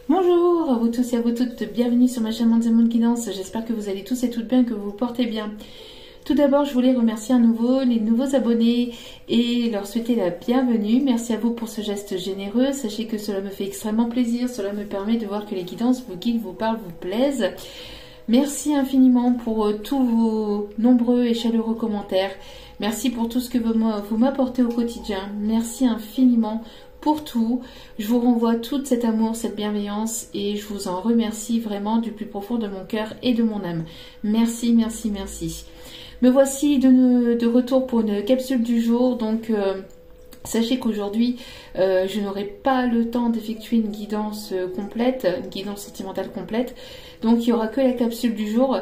Bonjour à vous tous et à vous toutes, bienvenue sur ma chaîne Mondes et Mondes Guidance. J'espère que vous allez tous et toutes bien, que vous vous portez bien. Tout d'abord, je voulais remercier à nouveau les nouveaux abonnés et leur souhaiter la bienvenue. Merci à vous pour ce geste généreux. Sachez que cela me fait extrêmement plaisir. Cela me permet de voir que les guidances vous guident, vous parlent, vous plaisent. Merci infiniment pour tous vos nombreux et chaleureux commentaires. Merci pour tout ce que vous m'apportez au quotidien. Merci infiniment pour tout. Je vous renvoie tout cet amour, cette bienveillance et je vous en remercie vraiment du plus profond de mon cœur et de mon âme. Merci, merci, merci. Me voici de retour pour une capsule du jour. Donc, sachez qu'aujourd'hui, je n'aurai pas le temps d'effectuer une guidance complète, une guidance sentimentale complète. Donc, il n'y aura que la capsule du jour.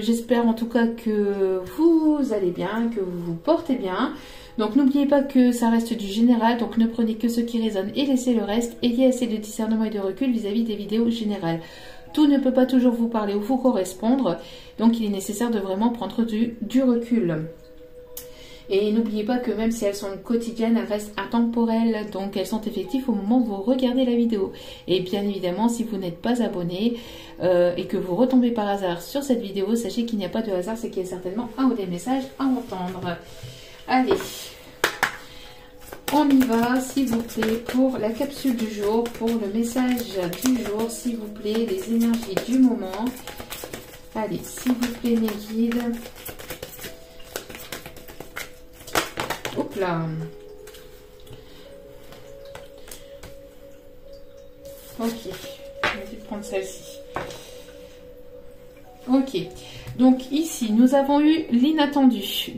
J'espère en tout cas que vous allez bien, que vous vous portez bien. Donc, n'oubliez pas que ça reste du général. Donc, ne prenez que ce qui résonne et laissez le reste. Ayez assez de discernement et de recul vis-à-vis des vidéos générales. Tout ne peut pas toujours vous parler ou vous correspondre. Donc, il est nécessaire de vraiment prendre du recul. Et n'oubliez pas que même si elles sont quotidiennes, elles restent intemporelles. Donc, elles sont effectives au moment où vous regardez la vidéo. Et bien évidemment, si vous n'êtes pas abonné et que vous retombez par hasard sur cette vidéo, sachez qu'il n'y a pas de hasard, c'est qu'il y a certainement un ou des messages à entendre. Allez, on y va, s'il vous plaît, pour la capsule du jour, pour le message du jour, s'il vous plaît, les énergies du moment. Allez, s'il vous plaît, mes guides. Hop là. Ok, je vais prendre celle-ci. Ok, donc ici, nous avons eu l'inattendu.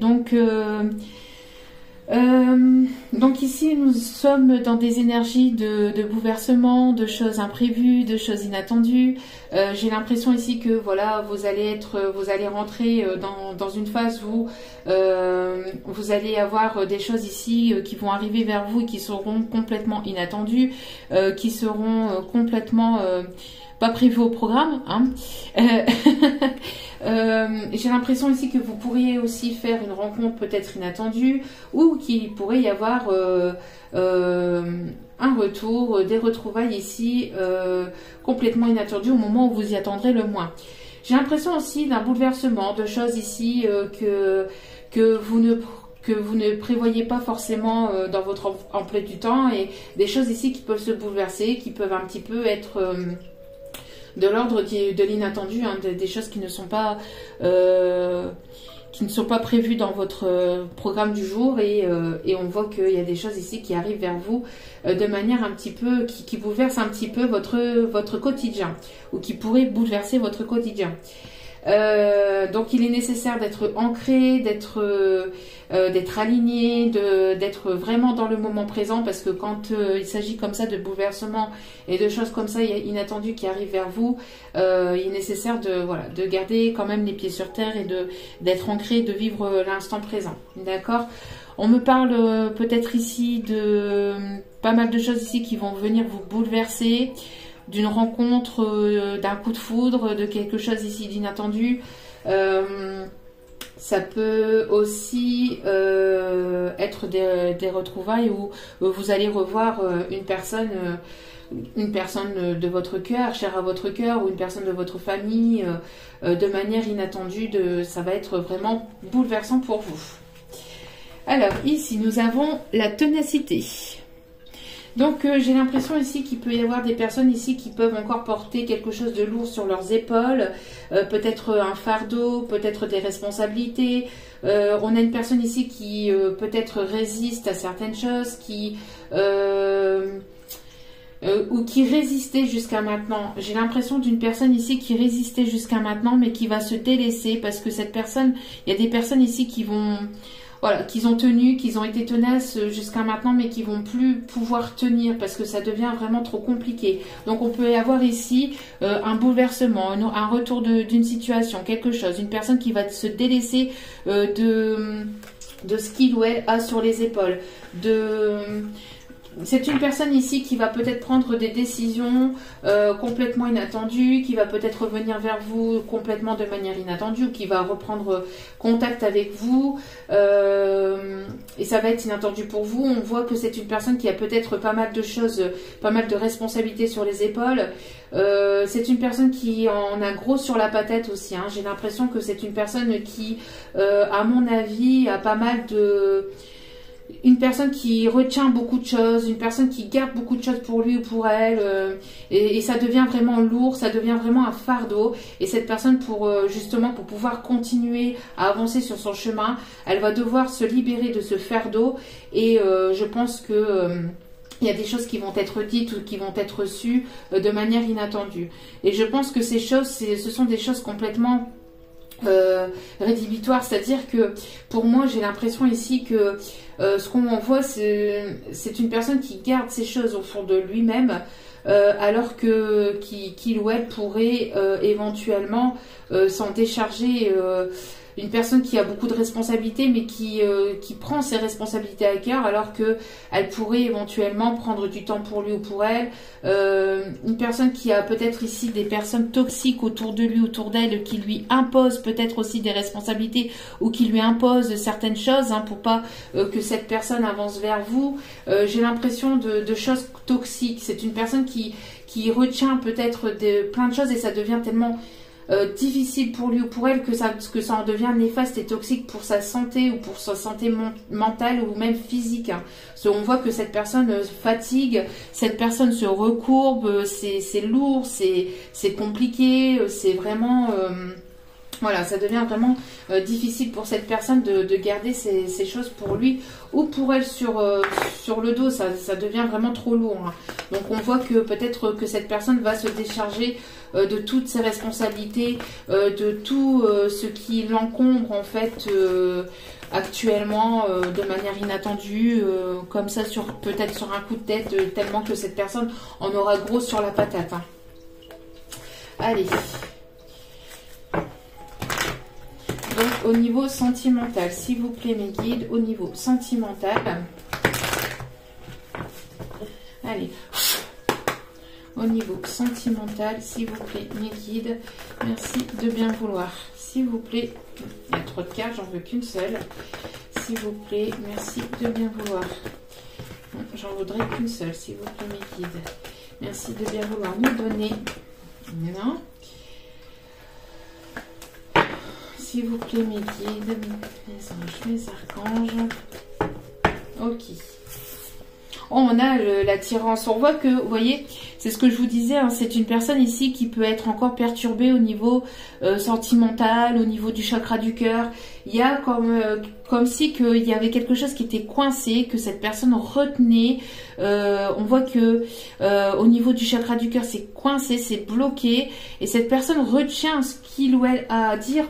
Donc ici, nous sommes dans des énergies de bouleversement, de choses imprévues, de choses inattendues. J'ai l'impression ici que voilà, vous allez rentrer dans une phase où vous allez avoir des choses ici qui vont arriver vers vous et qui seront complètement inattendues, qui seront complètement pas prévues au programme. Hein. J'ai l'impression ici que vous pourriez aussi faire une rencontre peut-être inattendue ou qu'il pourrait y avoir un retour, des retrouvailles ici complètement inattendues au moment où vous y attendrez le moins. J'ai l'impression aussi d'un bouleversement, de choses ici que vous ne prévoyez pas forcément dans votre emploi du temps et des choses ici qui peuvent se bouleverser, qui peuvent un petit peu être de l'ordre de l'inattendu, hein, des choses qui ne sont pas prévues dans votre programme du jour et on voit qu'il y a des choses ici qui arrivent vers vous de manière un petit peu qui bouleverse un petit peu votre quotidien ou qui pourrait bouleverser votre quotidien. Donc il est nécessaire d'être ancré, d'être aligné, d'être vraiment dans le moment présent parce que quand il s'agit comme ça de bouleversements et de choses comme ça inattendues qui arrivent vers vous, il est nécessaire de garder quand même les pieds sur terre et d'être ancré, de vivre l'instant présent. D'accord ? On me parle peut-être ici de pas mal de choses ici qui vont venir vous bouleverser, d'une rencontre, d'un coup de foudre, de quelque chose ici d'inattendu. Ça peut aussi être des retrouvailles où vous allez revoir une personne de votre cœur, chère à votre cœur, ou une personne de votre famille, de manière inattendue. Ça va être vraiment bouleversant pour vous. Alors, ici, nous avons la ténacité. Donc j'ai l'impression ici qu'il peut y avoir des personnes ici qui peuvent encore porter quelque chose de lourd sur leurs épaules, peut-être un fardeau, peut-être des responsabilités. On a une personne ici qui peut-être résiste à certaines choses, ou qui résistait jusqu'à maintenant. J'ai l'impression d'une personne ici qui résistait jusqu'à maintenant mais qui va se délaisser parce que cette personne, il y a des personnes ici qui vont... Voilà, qu'ils ont tenu, qu'ils ont été tenaces jusqu'à maintenant, mais qui vont plus pouvoir tenir parce que ça devient vraiment trop compliqué. Donc on peut avoir ici un bouleversement, un retour d'une situation, quelque chose, une personne qui va se délaisser de ce qu'il ou elle a sur les épaules, c'est une personne ici qui va peut-être prendre des décisions complètement inattendues, qui va peut-être revenir vers vous complètement de manière inattendue, ou qui va reprendre contact avec vous, et ça va être inattendu pour vous. On voit que c'est une personne qui a peut-être pas mal de choses, pas mal de responsabilités sur les épaules. C'est une personne qui en a gros sur la patate aussi, hein. J'ai l'impression que c'est une personne qui, à mon avis, a pas mal de... Une personne qui retient beaucoup de choses, une personne qui garde beaucoup de choses pour lui ou pour elle, et ça devient vraiment lourd, ça devient vraiment un fardeau. Et cette personne, justement, pour pouvoir continuer à avancer sur son chemin, elle va devoir se libérer de ce fardeau. Et je pense que... il y a des choses qui vont être dites ou qui vont être reçues de manière inattendue. Et je pense que ces choses, ce sont des choses complètement rédhibitoires. C'est-à-dire que pour moi, j'ai l'impression ici que ce qu'on voit, c'est une personne qui garde ces choses au fond de lui-même, alors que qu'il ou elle pourrait éventuellement s'en décharger. Une personne qui a beaucoup de responsabilités, mais qui prend ses responsabilités à cœur, alors que elle pourrait éventuellement prendre du temps pour lui ou pour elle. Une personne qui a peut-être ici des personnes toxiques autour de lui, autour d'elle, qui lui imposent peut-être aussi des responsabilités, ou qui lui imposent certaines choses, hein, pour pas que cette personne avance vers vous. J'ai l'impression de choses toxiques. C'est une personne qui retient peut-être plein de choses, et ça devient tellement... difficile pour lui ou pour elle que ça en devient néfaste et toxique pour sa santé, ou pour sa santé mentale ou même physique, hein. On voit que cette personne fatigue, cette personne se recourbe, c'est lourd, c'est compliqué, c'est vraiment... voilà, ça devient vraiment difficile pour cette personne de garder ces choses pour lui ou pour elle sur le dos. Ça devient vraiment trop lourd, hein. Donc on voit que peut-être que cette personne va se décharger de toutes ses responsabilités, de tout ce qui l'encombre en fait actuellement de manière inattendue, comme ça, peut-être sur un coup de tête, tellement que cette personne en aura gros sur la patate, hein. Allez. Donc au niveau sentimental, s'il vous plaît mes guides, au niveau sentimental. Allez. Au niveau sentimental, s'il vous plaît mes guides, merci de bien vouloir. S'il vous plaît, il y a trop de cartes, j'en veux qu'une seule. S'il vous plaît, merci de bien vouloir. J'en voudrais qu'une seule, s'il vous plaît mes guides. Merci de bien vouloir nous donner. Non. S'il vous plaît, mes guides, mes anges, mes archanges. Ok. Oh, on a l'attirance. On voit que, vous voyez, c'est ce que je vous disais, hein, c'est une personne ici qui peut être encore perturbée au niveau sentimental, au niveau du chakra du cœur. Il y a comme si il y avait quelque chose qui était coincé, que cette personne retenait. On voit que au niveau du chakra du cœur, c'est coincé, c'est bloqué. Et cette personne retient ce qu'il ou elle a à dire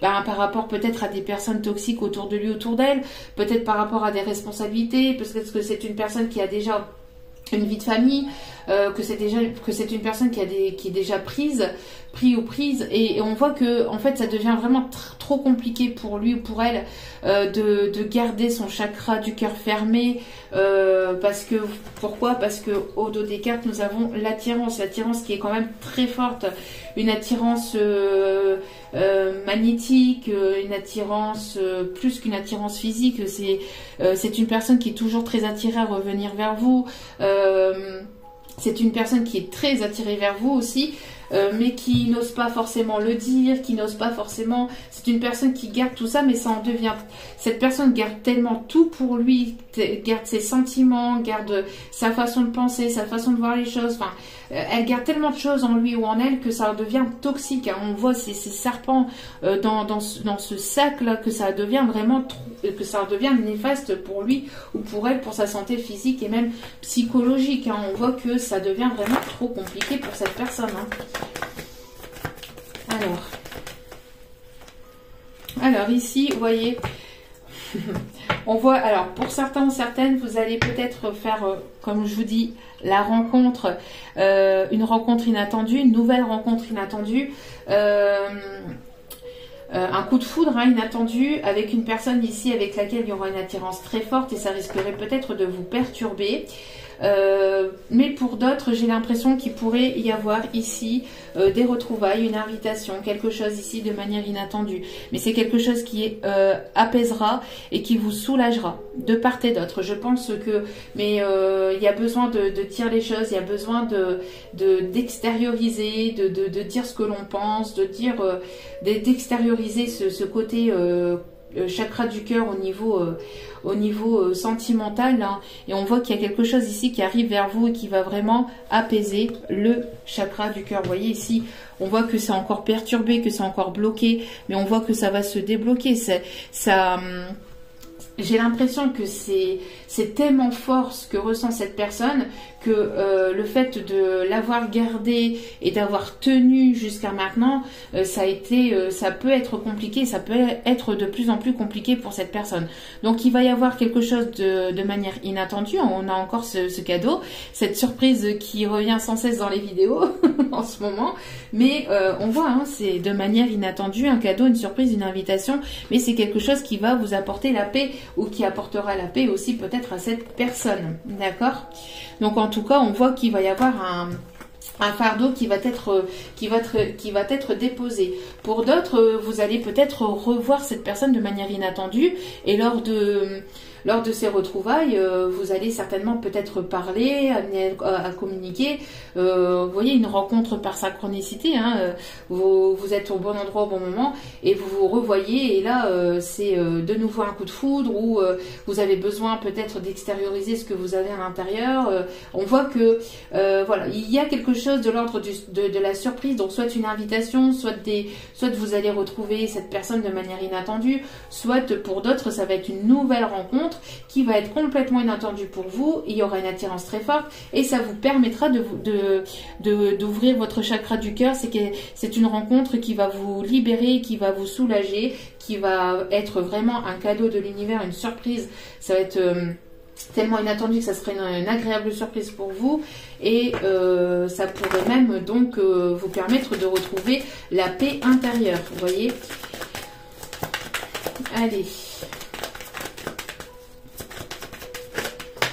par rapport peut-être à des personnes toxiques autour de lui, autour d'elle. Peut-être par rapport à des responsabilités. Parce que c'est une personne qui a déjà une vie de famille, que c'est une personne qui est déjà pris ou prise, et on voit que en fait ça devient vraiment trop compliqué pour lui ou pour elle de garder son chakra du cœur fermé, pourquoi? Parce que au dos des cartes nous avons l'attirance qui est quand même très forte, une attirance magnétique, une attirance plus qu'une attirance physique. C'est une personne qui est toujours très attirée à revenir vers vous. C'est une personne qui est très attirée vers vous aussi, mais qui n'ose pas forcément le dire, qui n'ose pas forcément... C'est une personne qui garde tout ça, mais ça en devient... Cette personne garde tellement tout pour lui, garde ses sentiments, garde sa façon de penser, sa façon de voir les choses. Enfin, elle garde tellement de choses en lui ou en elle que ça devient toxique, hein. On voit ces serpents dans ce sac-là, que ça devient vraiment que ça devient néfaste pour lui ou pour elle, pour sa santé physique et même psychologique, hein. On voit que ça devient vraiment trop compliqué pour cette personne, hein. Alors ici, vous voyez, on voit, alors pour certains ou certaines, vous allez peut-être faire, comme je vous dis, la rencontre, une rencontre inattendue, une nouvelle rencontre inattendue. un coup de foudre inattendu avec une personne ici avec laquelle il y aura une attirance très forte et ça risquerait peut-être de vous perturber. Mais pour d'autres, j'ai l'impression qu'il pourrait y avoir ici des retrouvailles, une invitation, quelque chose ici de manière inattendue. Mais c'est quelque chose qui apaisera et qui vous soulagera de part et d'autre. Je pense que, mais il y a besoin de dire les choses, il y a besoin d'extérioriser, de dire ce que l'on pense, de dire, d'extérioriser ce côté chakra du cœur au niveau sentimental, hein. Et on voit qu'il y a quelque chose ici qui arrive vers vous et qui va vraiment apaiser le chakra du cœur. Vous voyez ici, on voit que c'est encore perturbé, que c'est encore bloqué, mais on voit que ça va se débloquer. J'ai l'impression que c'est tellement fort ce que ressent cette personne que le fait de l'avoir gardé et d'avoir tenu jusqu'à maintenant, ça peut être compliqué, ça peut être de plus en plus compliqué pour cette personne. Donc il va y avoir quelque chose de manière inattendue. On a encore ce cadeau, cette surprise qui revient sans cesse dans les vidéos en ce moment. Mais on voit, hein, c'est de manière inattendue, un cadeau, une surprise, une invitation, mais c'est quelque chose qui va vous apporter la paix ou qui apportera la paix aussi peut-être à cette personne. D'accord ? Donc en tout cas, on voit qu'il va y avoir un fardeau qui va être déposé. Pour d'autres, vous allez peut-être revoir cette personne de manière inattendue et lors de ces retrouvailles, vous allez certainement peut-être parler, amener à communiquer. Vous voyez, une rencontre par synchronicité, hein, vous êtes au bon endroit au bon moment et vous vous revoyez et là c'est de nouveau un coup de foudre ou vous avez besoin peut-être d'extérioriser ce que vous avez à l'intérieur. On voit que voilà, il y a quelque chose de l'ordre de la surprise, donc soit une invitation, soit vous allez retrouver cette personne de manière inattendue, soit pour d'autres ça va être une nouvelle rencontre qui va être complètement inattendue pour vous. Il y aura une attirance très forte et ça vous permettra d'ouvrir votre chakra du cœur. C'est une rencontre qui va vous libérer, qui va vous soulager, qui va être vraiment un cadeau de l'univers, une surprise. Ça va être tellement inattendu que ça serait une agréable surprise pour vous et ça pourrait même donc vous permettre de retrouver la paix intérieure. Vous voyez, allez.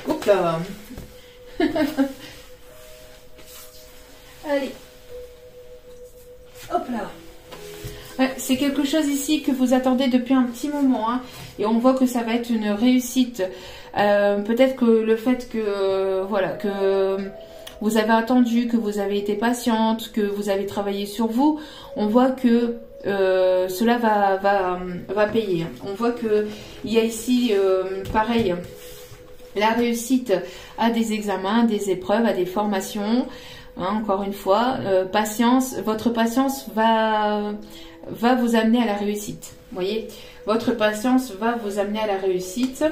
Hop là. Allez. Hop là. Ouais, c'est quelque chose ici que vous attendez depuis un petit moment, hein, et on voit que ça va être une réussite. Peut-être que le fait que voilà, que vous avez attendu, que vous avez été patiente, que vous avez travaillé sur vous, on voit que cela va payer. On voit que il y a ici pareil, la réussite à des examens, des épreuves, à des formations. Hein, encore une fois, patience. Votre patience va vous amener à la réussite. Vous voyez, votre patience va vous amener à la réussite.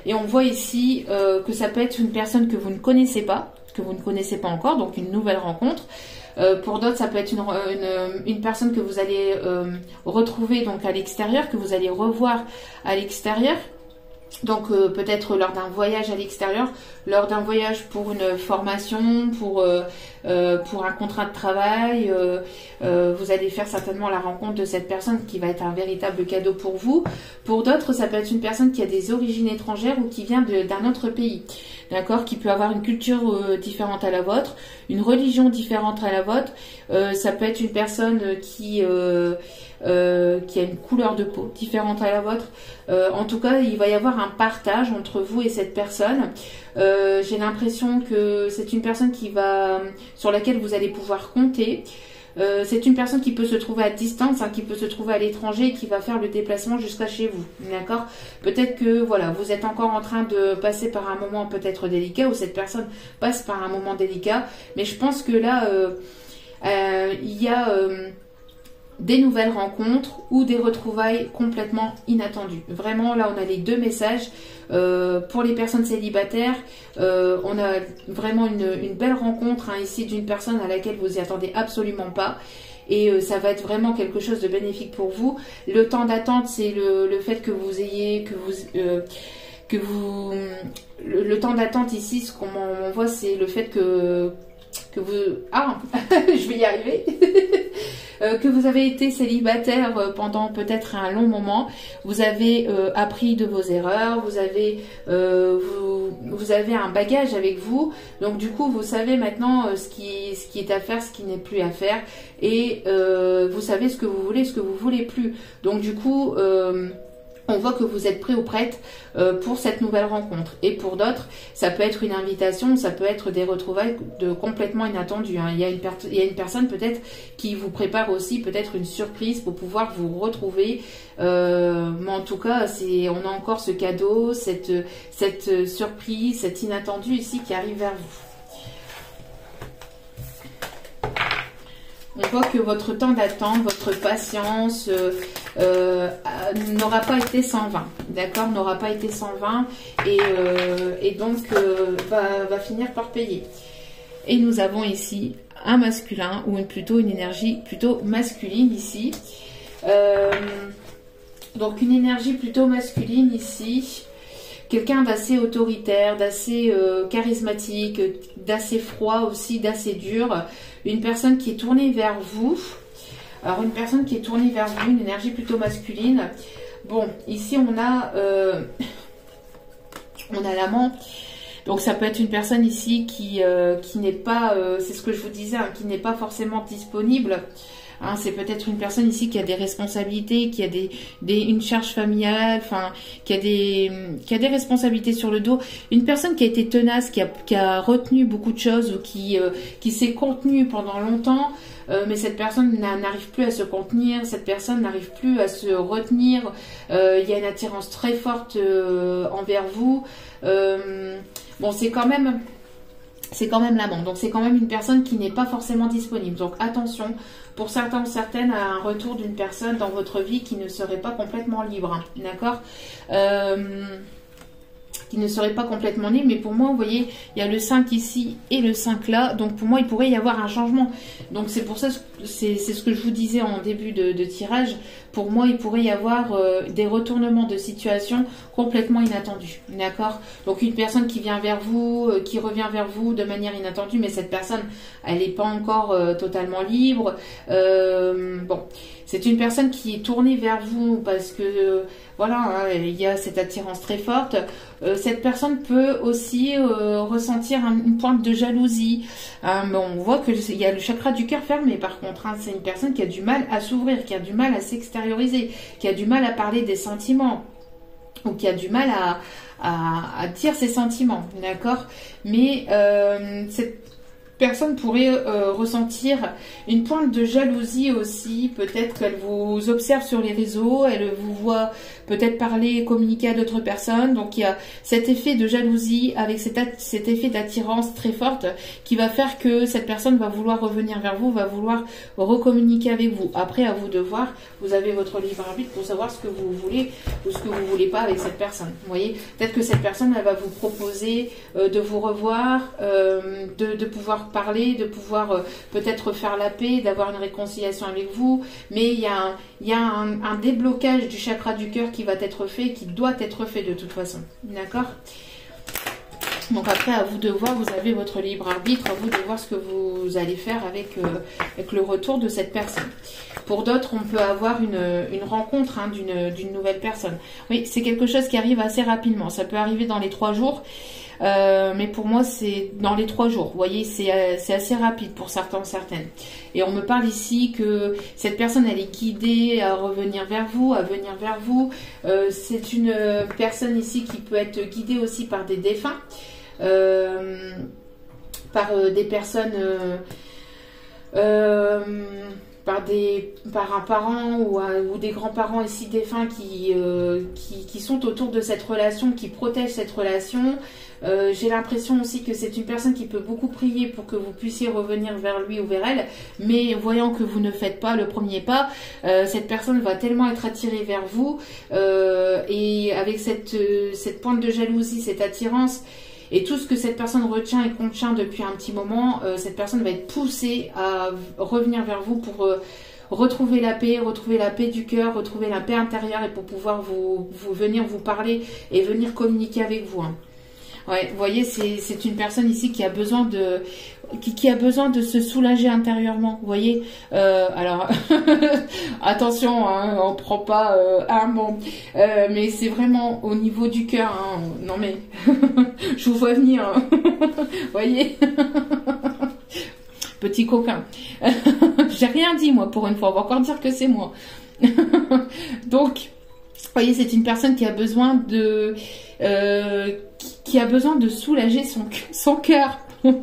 Et on voit ici que ça peut être une personne que vous ne connaissez pas, encore, donc une nouvelle rencontre. Pour d'autres, ça peut être une personne que vous allez retrouver donc à l'extérieur, que vous allez revoir à l'extérieur. Donc peut-être lors d'un voyage à l'extérieur, lors d'un voyage pour une formation, pour un contrat de travail, vous allez faire certainement la rencontre de cette personne qui va être un véritable cadeau pour vous. Pour d'autres, ça peut être une personne qui a des origines étrangères ou qui vient d'un autre pays, d'accord, qui peut avoir une culture différente à la vôtre, une religion différente à la vôtre. Ça peut être une personne qui a une couleur de peau différente à la vôtre. En tout cas, il va y avoir un partage entre vous et cette personne. J'ai l'impression que c'est une personne sur laquelle vous allez pouvoir compter. C'est une personne qui peut se trouver à distance, hein, qui peut se trouver à l'étranger et qui va faire le déplacement jusqu'à chez vous. D'accord ? Peut-être que voilà, vous êtes encore en train de passer par un moment peut-être délicat ou cette personne passe par un moment délicat. Mais je pense que là, il y a des nouvelles rencontres ou des retrouvailles complètement inattendues. Vraiment, là, on a les deux messages. Pour les personnes célibataires, on a vraiment une belle rencontre, hein, ici d'une personne à laquelle vous y attendez absolument pas. Et ça va être vraiment quelque chose de bénéfique pour vous. Le temps d'attente, c'est le fait que vous ayez, le temps d'attente ici, ce qu'on voit, c'est le fait que que vous... Ah, je vais y arriver. Que vous avez été célibataire pendant peut-être un long moment, vous avez appris de vos erreurs, vous avez un bagage avec vous, donc du coup vous savez maintenant ce qui est à faire, ce qui n'est plus à faire, et vous savez ce que vous voulez, ce que vous voulez plus. Donc du coup on voit que vous êtes prêt ou prête pour cette nouvelle rencontre. Et pour d'autres, ça peut être une invitation, ça peut être des retrouvailles complètement inattendues. Hein. Il y a une personne peut-être qui vous prépare aussi peut-être une surprise pour pouvoir vous retrouver. Mais en tout cas, on a encore ce cadeau, cette surprise, cet inattendu ici qui arrive vers vous. On voit que votre temps d'attente, votre patience n'aura pas été sans vain, d'accord, n'aura pas été sans vain et donc va finir par payer. Et nous avons ici un masculin ou plutôt une énergie plutôt masculine ici. Donc une énergie plutôt masculine ici. Quelqu'un d'assez autoritaire, d'assez charismatique, d'assez froid aussi, d'assez dur. Une personne qui est tournée vers vous. Alors une personne qui est tournée vers vous, une énergie plutôt masculine. Bon, ici on a l'amant. Donc ça peut être une personne ici qui n'est pas, c'est ce que je vous disais, hein, qui n'est pas forcément disponible. Hein, c'est peut-être une personne ici qui a des responsabilités, qui a une charge familiale, enfin, qui a des responsabilités sur le dos. Une personne qui a été tenace, qui a retenu beaucoup de choses ou qui s'est contenue pendant longtemps, mais cette personne n'arrive plus à se contenir, cette personne n'arrive plus à se retenir. Il y a une attirance très forte envers vous. Bon, c'est quand même l'amant. Donc c'est quand même une personne qui n'est pas forcément disponible. Donc attention, pour certains ou certaines, à un retour d'une personne dans votre vie qui ne serait pas complètement libre. Hein, d'accord, qui ne serait pas complètement libre. Mais pour moi, vous voyez, il y a le 5 ici et le 5 là. Donc pour moi, il pourrait y avoir un changement. Donc c'est pour ça, c'est ce que je vous disais en début de tirage. Pour moi, il pourrait y avoir des retournements de situation complètement inattendus. D'accord? Donc une personne qui vient vers vous, qui revient vers vous de manière inattendue, mais cette personne, elle n'est pas encore totalement libre. Bon, c'est une personne qui est tournée vers vous parce que voilà, hein, il y a cette attirance très forte. Cette personne peut aussi ressentir une pointe de jalousie. Mais on voit qu'il y a le chakra du cœur fermé par contre. Hein, c'est une personne qui a du mal à s'ouvrir, qui a du mal à s'extérioriser, qui a du mal à parler des sentiments ou qui a du mal à dire ses sentiments. D'accord? Mais cette personne pourrait ressentir une pointe de jalousie aussi. Peut-être qu'elle vous observe sur les réseaux, elle vous voit peut-être parler et communiquer à d'autres personnes. Donc il y a cet effet de jalousie avec cet effet d'attirance très forte qui va faire que cette personne va vouloir revenir vers vous, va vouloir recommuniquer avec vous. Après, à vous de voir, vous avez votre libre arbitre pour savoir ce que vous voulez ou ce que vous voulez pas avec cette personne. Vous voyez, peut-être que cette personne, elle va vous proposer de vous revoir, de pouvoir parler, de pouvoir peut-être faire la paix, d'avoir une réconciliation avec vous, mais il y a un déblocage du chakra du cœur qui va être fait, qui doit être fait de toute façon. D'accord? Donc après, à vous de voir, vous avez votre libre arbitre, à vous de voir ce que vous allez faire avec le retour de cette personne. Pour d'autres, on peut avoir une rencontre hein, d'une nouvelle personne. Oui, c'est quelque chose qui arrive assez rapidement. Ça peut arriver dans les 3 jours. Mais pour moi c'est dans les 3 jours, vous voyez, c'est assez rapide pour certains, certaines. Et on me parle ici que cette personne, elle est guidée à revenir vers vous, à venir vers vous. C'est une personne ici qui peut être guidée aussi par des défunts, par des personnes, par un parent ou des grands-parents ici défunts qui sont autour de cette relation, qui protègent cette relation. J'ai l'impression aussi que c'est une personne qui peut beaucoup prier pour que vous puissiez revenir vers lui ou vers elle, mais voyant que vous ne faites pas le premier pas, cette personne va tellement être attirée vers vous et avec cette pointe de jalousie, cette attirance et tout ce que cette personne retient et contient depuis un petit moment, cette personne va être poussée à revenir vers vous pour retrouver la paix du cœur, retrouver la paix intérieure et pour pouvoir venir vous parler et venir communiquer avec vous. Hein. Ouais, vous voyez, c'est une personne ici qui a besoin de qui a besoin de se soulager intérieurement. Vous voyez, alors attention, hein, on prend pas bon, mais c'est vraiment au niveau du cœur. Hein. Non mais je vous vois venir. Hein. Vous voyez, petit coquin. J'ai rien dit moi pour une fois. On va encore dire que c'est moi. Donc, vous voyez, c'est une personne qui a besoin de qui a besoin de soulager son cœur.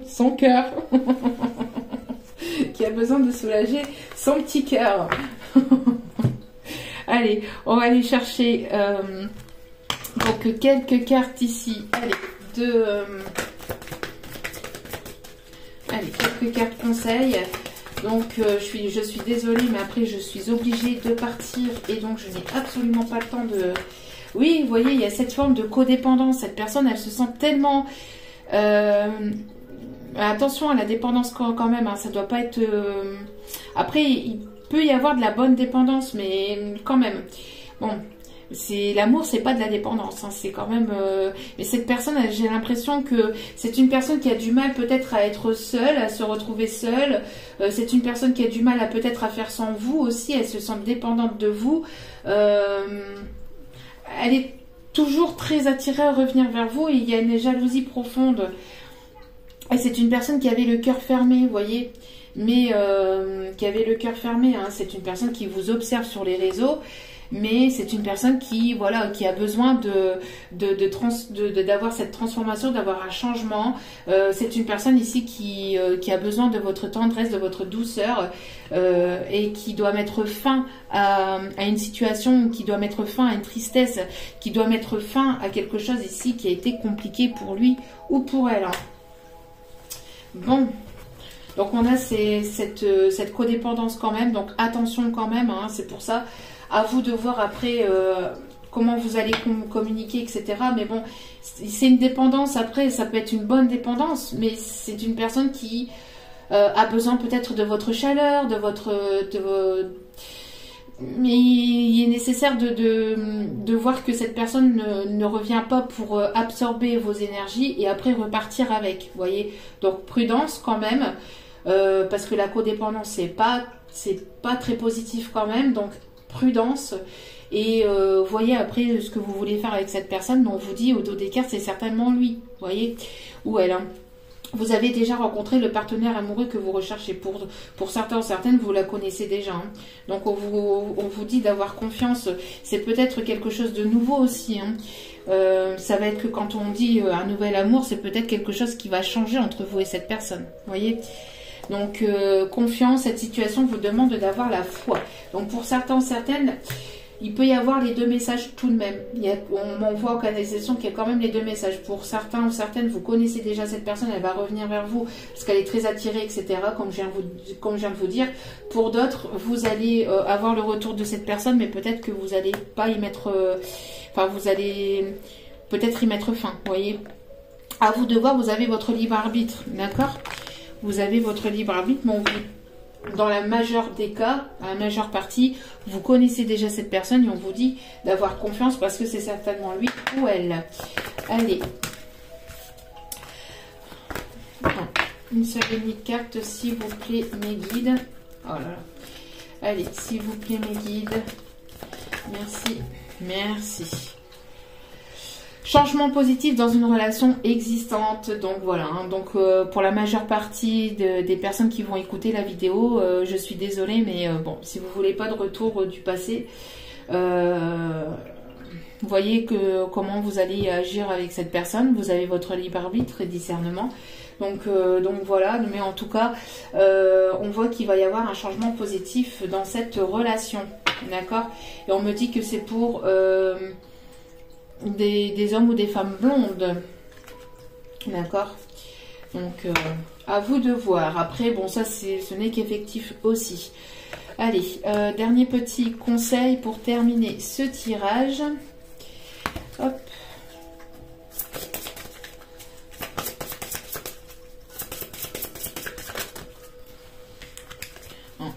Son cœur. Qui a besoin de soulager son petit cœur. Allez, on va aller chercher donc quelques cartes ici. Allez, allez, quelques cartes conseils. Donc je suis désolée, mais après je suis obligée de partir et donc je n'ai absolument pas le temps de... Oui, vous voyez, il y a cette forme de codépendance. Cette personne, elle se sent tellement... Attention à la dépendance quand même, hein, ça doit pas être... Après, il peut y avoir de la bonne dépendance, mais quand même. Bon, l'amour, c'est pas de la dépendance, hein, c'est quand même... Mais cette personne, j'ai l'impression que c'est une personne qui a du mal peut-être à être seule, à se retrouver seule. C'est une personne qui a du mal à peut-être à faire sans vous aussi, elle se sent dépendante de vous. Elle est toujours très attirée à revenir vers vous et il y a une jalousie profonde. Et c'est une personne qui avait le cœur fermé, vous voyez, mais qui avait le cœur fermé. Hein. C'est une personne qui vous observe sur les réseaux, mais c'est une personne qui, voilà, qui a besoin d'avoir cette transformation, d'avoir un changement. C'est une personne ici qui a besoin de votre tendresse, de votre douceur, et qui doit mettre fin à une situation, qui doit mettre fin à une tristesse, qui doit mettre fin à quelque chose ici qui a été compliqué pour lui ou pour elle. Hein. Bon, donc on a cette codépendance quand même, donc attention quand même, hein, c'est pour ça, à vous de voir après comment vous allez communiquer, etc. Mais bon, c'est une dépendance, après ça peut être une bonne dépendance, mais c'est une personne qui a besoin peut-être de votre chaleur, mais il est nécessaire de voir que cette personne ne revient pas pour absorber vos énergies et après repartir avec, vous voyez. Donc prudence quand même, parce que la codépendance c'est pas très positif quand même, donc prudence. Et voyez après ce que vous voulez faire avec cette personne, mais on vous dit au dos des cartes c'est certainement lui, vous voyez, ou elle. Hein. Vous avez déjà rencontré le partenaire amoureux que vous recherchez. Pour certains ou certaines, vous la connaissez déjà. Hein. Donc, on vous dit d'avoir confiance. C'est peut-être quelque chose de nouveau aussi. Hein. Ça va être que quand on dit un nouvel amour, c'est peut-être quelque chose qui va changer entre vous et cette personne. Vous voyez ? Donc, confiance, cette situation vous demande d'avoir la foi. Donc, pour certains ou certaines... Il peut y avoir les deux messages tout de même. On voit en canalisation qu'il y a quand même les deux messages. Pour certains ou certaines, vous connaissez déjà cette personne, elle va revenir vers vous parce qu'elle est très attirée, etc. Comme je viens de vous dire. Pour d'autres, vous allez avoir le retour de cette personne, mais peut-être que vous n'allez pas y mettre... vous allez peut-être y mettre fin, vous voyez. À vous de voir, vous avez votre libre arbitre, d'accord? Vous avez votre libre arbitre, mais dans la majeure des cas, la majeure partie, vous connaissez déjà cette personne et on vous dit d'avoir confiance parce que c'est certainement lui ou elle. Allez. Une seule et unique carte, s'il vous plaît, mes guides. Oh là là. Allez, s'il vous plaît, mes guides. Merci. Merci. Changement positif dans une relation existante. Donc voilà, hein, donc pour la majeure partie des personnes qui vont écouter la vidéo, je suis désolée, mais bon, si vous voulez pas de retour du passé, voyez comment vous allez agir avec cette personne. Vous avez votre libre arbitre et discernement. Donc voilà, mais en tout cas, on voit qu'il va y avoir un changement positif dans cette relation, d'accord? Et on me dit que c'est pour... des hommes ou des femmes blondes, d'accord? Donc à vous de voir. Après bon, ça ce n'est qu'effectif aussi. Allez, dernier petit conseil pour terminer ce tirage. Hop.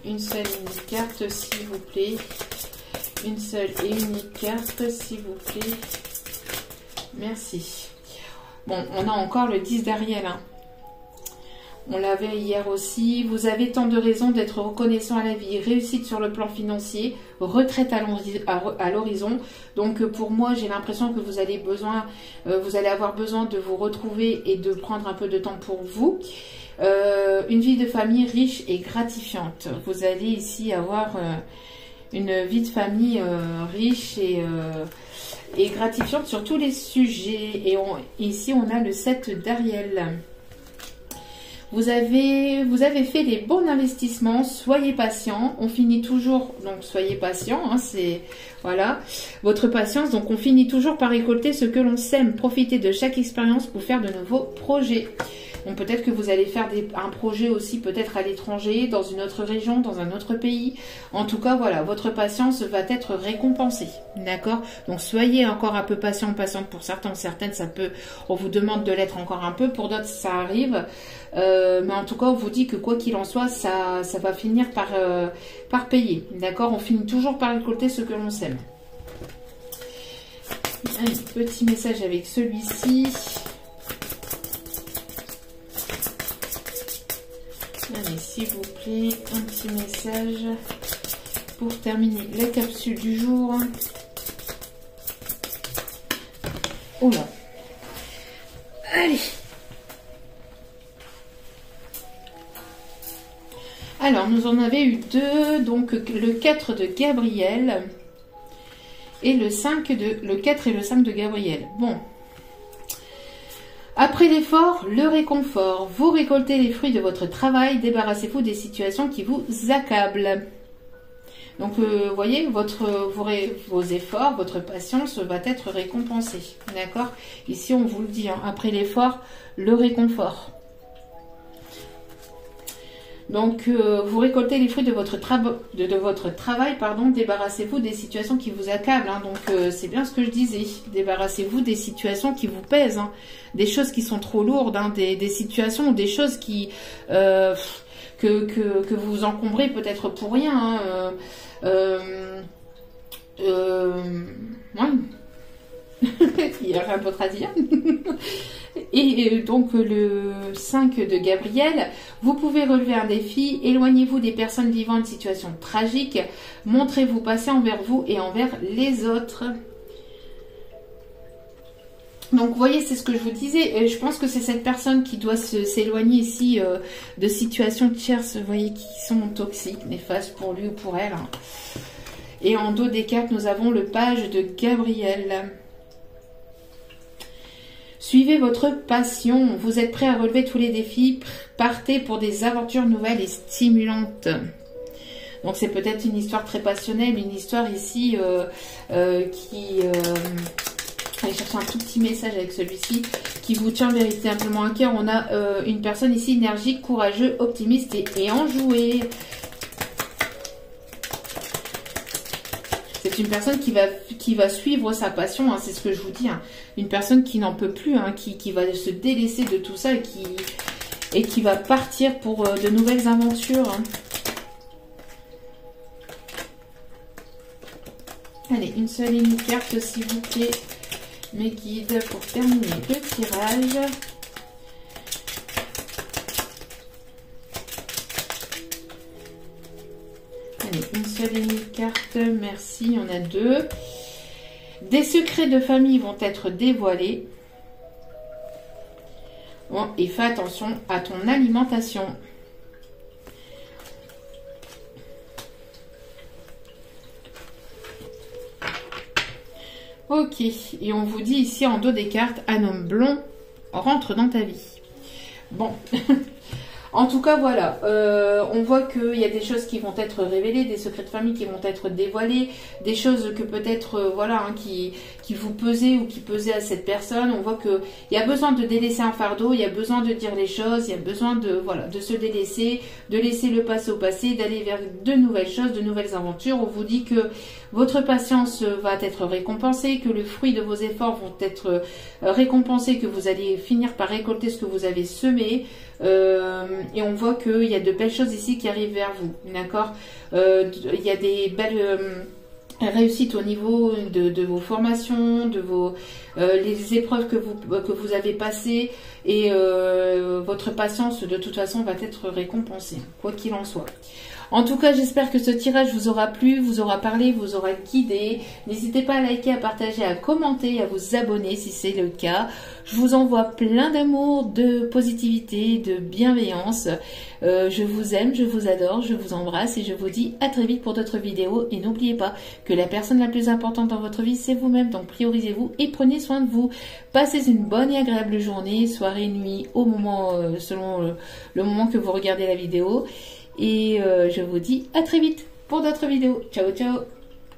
Une seule et unique carte, s'il vous plaît. Une seule et unique carte, s'il vous plaît. Merci. Bon, on a encore le 10 d'Ariel. Hein. On l'avait hier aussi. Vous avez tant de raisons d'être reconnaissant à la vie. Réussite sur le plan financier. Retraite à l'horizon. Donc pour moi, j'ai l'impression que vous allez avoir besoin de vous retrouver et de prendre un peu de temps pour vous. Une vie de famille riche et gratifiante. Vous allez ici avoir une vie de famille riche et gratifiante sur tous les sujets. Et ici, on a le 7 d'Ariel. Vous avez fait les bons investissements, soyez patient, on finit toujours, donc soyez patient, hein, c'est, voilà, votre patience, donc on finit toujours par récolter ce que l'on sème, profitez de chaque expérience pour faire de nouveaux projets. Donc peut-être que vous allez faire un projet aussi peut-être à l'étranger, dans une autre région, dans un autre pays. En tout cas, voilà, votre patience va être récompensée. D'accord? Donc soyez encore un peu patiente pour certains, certaines, ça peut, on vous demande de l'être encore un peu, pour d'autres ça arrive. Mais en tout cas, on vous dit que quoi qu'il en soit, ça va finir par payer. D'accord? On finit toujours par récolter ce que l'on sème. Un petit message avec celui-ci. Allez, s'il vous plaît, un petit message pour terminer la capsule du jour. Oh là. Allez. Alors, nous en avons eu deux, donc le 4 de Gabriel et le 4 et le 5 de Gabriel. Bon. Après l'effort, le réconfort. Vous récoltez les fruits de votre travail. Débarrassez-vous des situations qui vous accablent. Donc, vous voyez, vos efforts, votre patience va être récompensée. D'accord? Ici, on vous le dit, hein, après l'effort, le réconfort. Donc, vous récoltez les fruits de votre travail, pardon, débarrassez-vous des situations qui vous accablent. Hein. Donc, c'est bien ce que je disais. Débarrassez-vous des situations qui vous pèsent, hein. Des choses qui sont trop lourdes, hein. Des situations ou des choses qui que vous encombrez peut-être pour rien. Hein. Ouais. Il n'y a rien d'autre à dire. Et donc le 5 de Gabriel, vous pouvez relever un défi, éloignez-vous des personnes vivant une situation tragique, montrez-vous patient envers vous et envers les autres. Donc vous voyez, c'est ce que je vous disais, et je pense que c'est cette personne qui doit s'éloigner ici de situations tierces, vous voyez, qui sont toxiques, néfastes pour lui ou pour elle. Hein. Et en dos des cartes, nous avons le page de Gabriel. Suivez votre passion. Vous êtes prêt à relever tous les défis. Partez pour des aventures nouvelles et stimulantes. Donc c'est peut-être une histoire très passionnelle, une histoire ici qui... allez chercher un tout petit message avec celui-ci qui vous tient véritablement à cœur. On a une personne ici énergique, courageux, optimiste et enjouée. C'est une personne qui va suivre sa passion, hein, c'est ce que je vous dis. Hein. Une personne qui n'en peut plus, hein, qui va se délaisser de tout ça et qui va partir pour de nouvelles aventures. Hein. Allez, une seule et une carte, s'il vous plaît, mes guides, pour terminer le tirage. Allez, une seule et une carte, merci, on a deux. Des secrets de famille vont être dévoilés. Bon, et fais attention à ton alimentation. Ok, et on vous dit ici en dos des cartes, un homme blond rentre dans ta vie. Bon, en tout cas voilà, on voit qu'il y a des choses qui vont être révélées, des secrets de famille qui vont être dévoilés, des choses que peut-être voilà hein, qui vous pesaient ou qui pesaient à cette personne. On voit qu'il y a besoin de délaisser un fardeau, il y a besoin de dire les choses, il y a besoin de voilà de se délaisser, de laisser le passé au passé, d'aller vers de nouvelles choses, de nouvelles aventures. On vous dit que votre patience va être récompensée, que le fruit de vos efforts vont être récompensés, que vous allez finir par récolter ce que vous avez semé. Et on voit qu'il y a de belles choses ici qui arrivent vers vous, d'accord. Il y a des belles réussite au niveau de vos formations, de vos les épreuves que vous avez passées, et votre patience de toute façon va être récompensée, quoi qu'il en soit. En tout cas, j'espère que ce tirage vous aura plu, vous aura parlé, vous aura guidé. N'hésitez pas à liker, à partager, à commenter, à vous abonner si c'est le cas. Je vous envoie plein d'amour, de positivité, de bienveillance. Je vous aime, je vous adore, je vous embrasse et je vous dis à très vite pour d'autres vidéos. Et n'oubliez pas que la personne la plus importante dans votre vie, c'est vous-même. Donc priorisez-vous et prenez soin de vous. Passez une bonne et agréable journée, soirée, nuit, au moment, selon le moment que vous regardez la vidéo. Et je vous dis à très vite pour d'autres vidéos. Ciao, ciao!